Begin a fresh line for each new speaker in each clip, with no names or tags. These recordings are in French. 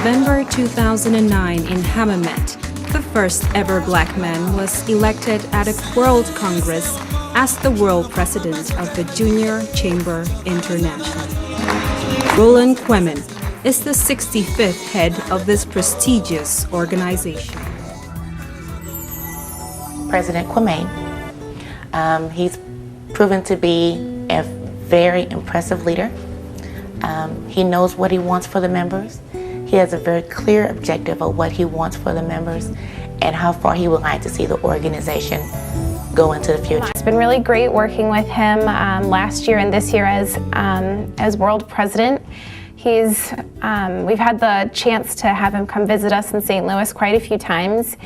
November 2009 in Hammamet, the first ever black man was elected at a World Congress as the world president of the Junior Chamber International. Roland Quammen is the 65th head of this prestigious organization.
President Quammen, he's proven to be a very impressive leader. He knows what he wants for the members. He has a very clear objective of what he wants for the members and how far he would like to see the organization go into the future.
It's been really great working with him last year and this year as world president. We've had the chance to have him come visit us in St. Louis quite a few times,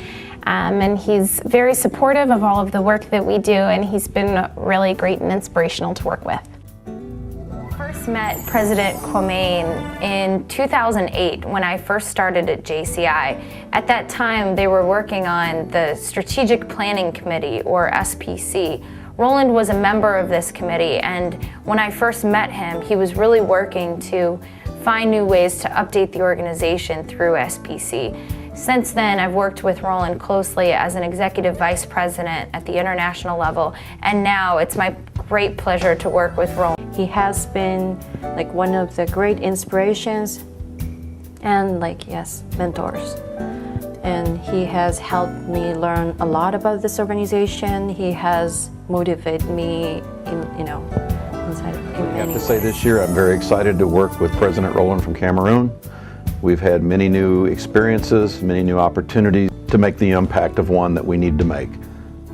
and he's very supportive of all of the work that we do, and he's been really great and inspirational to work with. I first met President Quammen in 2008 when I first started at JCI. At that time, they were working on the Strategic Planning Committee, or SPC. Roland was a member of this committee, and when I first met him, he was really working to find new ways to update the organization through SPC. Since then, I've worked with Roland closely as an executive vice president at the international level, and now it's my great pleasure to work with Roland.
He has been like one of the great inspirations and mentors. And he has helped me learn a lot about this organization. He has motivated me inside in many ways.
I have to say this year I'm very excited to work with President Roland from Cameroon. We've had many new experiences, many new opportunities to make the impact of one that we need to make.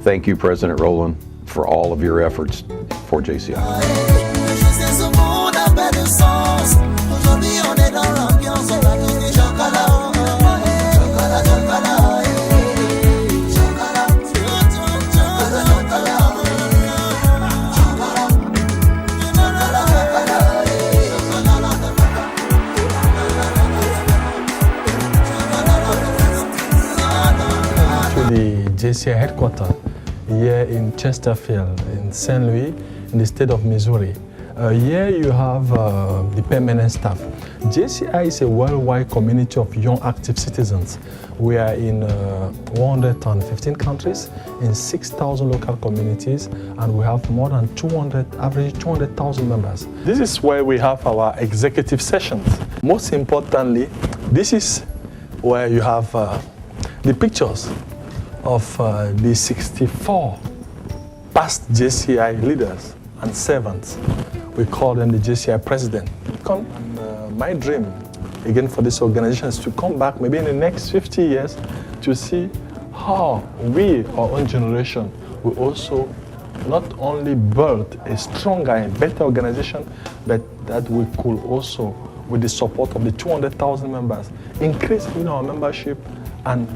Thank you, President Roland, for all of your efforts for JCI.
The JCI headquarters here in Chesterfield, in St. Louis, in the state of Missouri. Here you have the permanent staff. JCI is a worldwide community of young active citizens. We are in 115 countries, in 6,000 local communities, and we have more than average 200,000 members. This is where we have our executive sessions. Most importantly, this is where you have the pictures of the 64 past JCI leaders and servants. We call them the JCI president. My dream, again, for this organization is to come back maybe in the next 50 years to see how we, our own generation, will also not only build a stronger and better organization, but that we could also, with the support of the 200,000 members, increase our membership and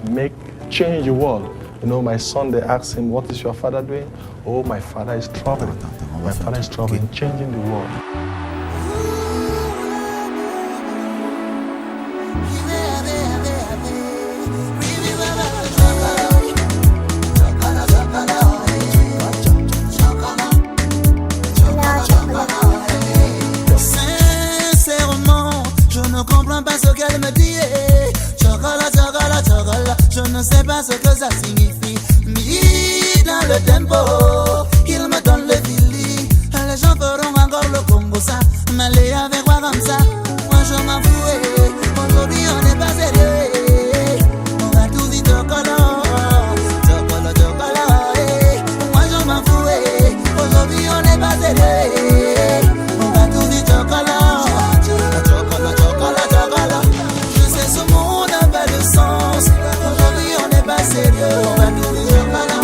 change the world. My son, they asked him, what is your father doing? Oh, my father is traveling. My father is traveling, changing the world.
Sincèrement, je ne comprends pas ce qu'elle me dit. Chocolat, chocolat, chocolat, je ne sais pas ce que ça signifie. Mais dans le tempo, il me donne le fili. Les gens feront encore le Congo ça. M'aller avec moi comme ça. Moi je m'en fous. Aujourd'hui on n'est pas sérieux. On va tout vite chocolat. Chocolat, chocolat. Moi je m'en fous. Aujourd'hui on n'est pas sérieux. On va tout vite chocolat. Chocolat, chocolat, chocolat. Je sais ce monde n'a pas de sens. Aujourd'hui on n'est pas sérieux. On va tout vite chocolat.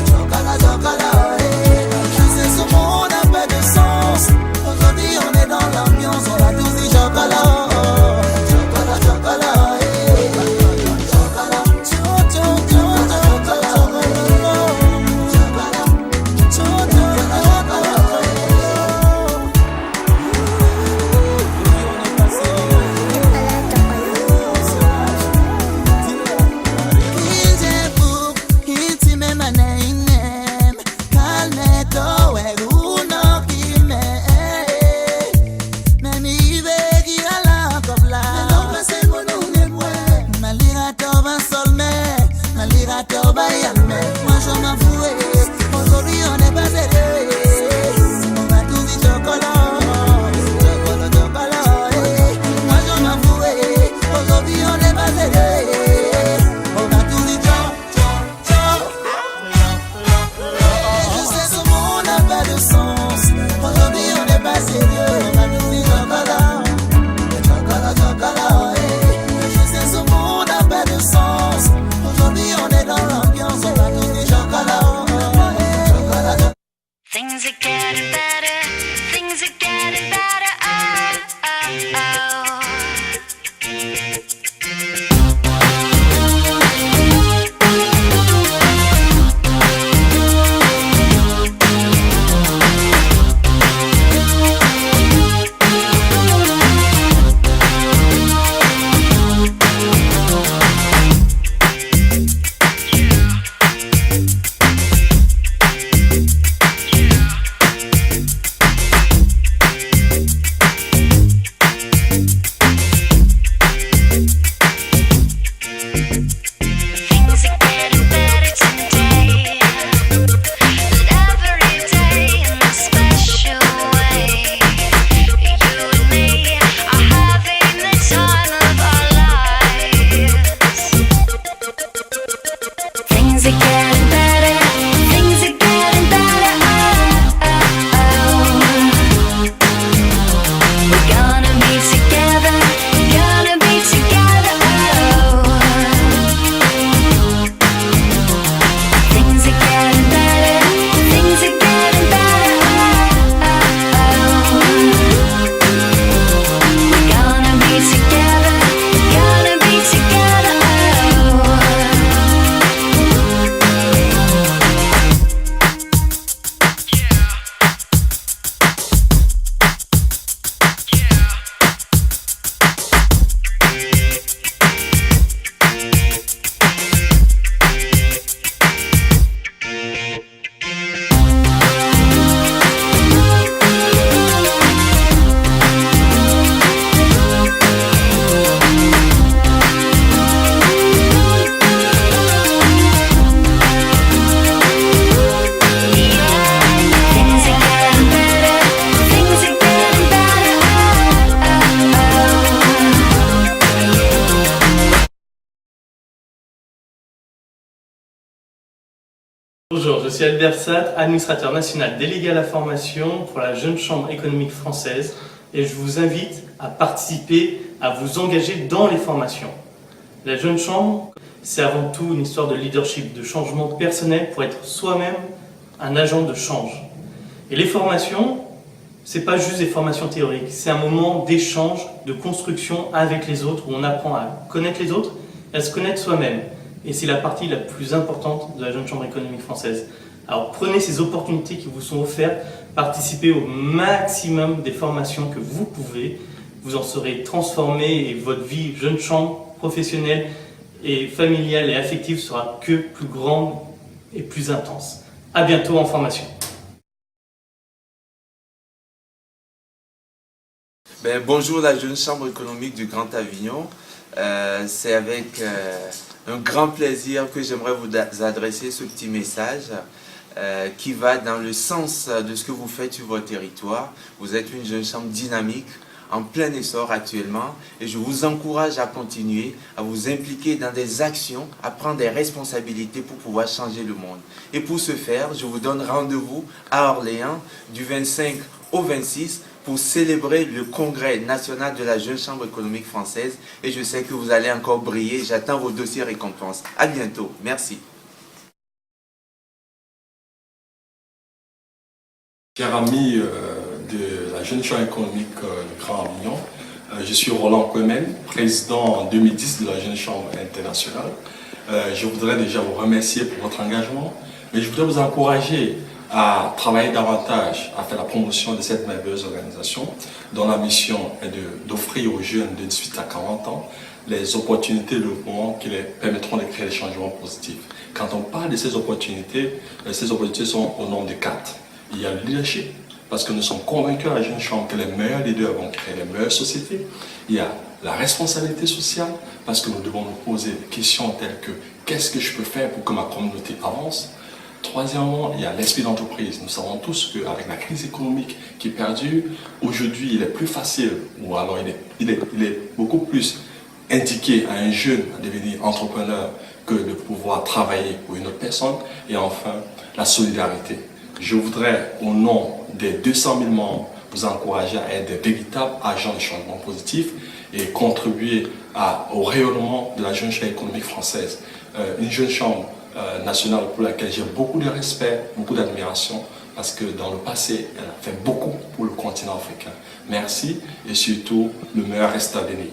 Chocolat, chocolat. Je sais ce monde n'a pas de sens. Aujourd'hui on est dans l'ambiance. On va tout vite chocolat.
Bonjour, je suis Albert Satt, administrateur national délégué à la formation pour la Jeune Chambre économique française et je vous invite à participer, à vous engager dans les formations. La Jeune Chambre, c'est avant tout une histoire de leadership, de changement personnel pour être soi-même un agent de change. Et les formations, c'est pas juste des formations théoriques, c'est un moment d'échange, de construction avec les autres où on apprend à connaître les autres et à se connaître soi-même. Et c'est la partie la plus importante de la Jeune Chambre économique française. Alors prenez ces opportunités qui vous sont offertes, participez au maximum des formations que vous pouvez, vous en serez transformé et votre vie Jeune Chambre, professionnelle et familiale et affective sera que plus grande et plus intense. À bientôt en formation.
Bonjour la Jeune Chambre économique du Grand Avignon. C'est avec un grand plaisir que j'aimerais vous adresser ce petit message qui va dans le sens de ce que vous faites sur votre territoire. Vous êtes une jeune chambre dynamique, en plein essor actuellement, et je vous encourage à continuer, à vous impliquer dans des actions, à prendre des responsabilités pour pouvoir changer le monde. Et pour ce faire, je vous donne rendez-vous à Orléans du 25 au 26 pour célébrer le congrès national de la Jeune Chambre économique française et je sais que vous allez encore briller. J'attends vos dossiers récompenses. À bientôt. Merci.
Chers amis de la Jeune Chambre économique du Grand Avignon, je suis Roland Quemen, président en 2010 de la Jeune Chambre internationale. Je voudrais déjà vous remercier pour votre engagement, mais je voudrais vous encourager à travailler davantage, à faire la promotion de cette merveilleuse organisation dont la mission est d'offrir aux jeunes de 18 à 40 ans les opportunités de développement qui les permettront de créer des changements positifs. Quand on parle de ces opportunités sont au nombre de 4. Il y a le leadership, parce que nous sommes convaincus à la Jeune Chambre que les meilleurs leaders vont créer les meilleures sociétés. Il y a la responsabilité sociale, parce que nous devons nous poser des questions telles que qu'est-ce que je peux faire pour que ma communauté avance? Troisièmement, il y a l'esprit d'entreprise. Nous savons tous qu'avec la crise économique qui perdure, aujourd'hui il est plus facile, ou alors il est beaucoup plus indiqué à un jeune à devenir entrepreneur que de pouvoir travailler pour une autre personne. Et enfin, la solidarité. Je voudrais, au nom des 200 000 membres, vous encourager à être des véritables agents de changement positif et contribuer au rayonnement de la Jeune Chambre économique française. Une jeune chambre nationale pour laquelle j'ai beaucoup de respect, beaucoup d'admiration, parce que dans le passé, elle a fait beaucoup pour le continent africain. Merci et surtout, le meilleur reste à venir.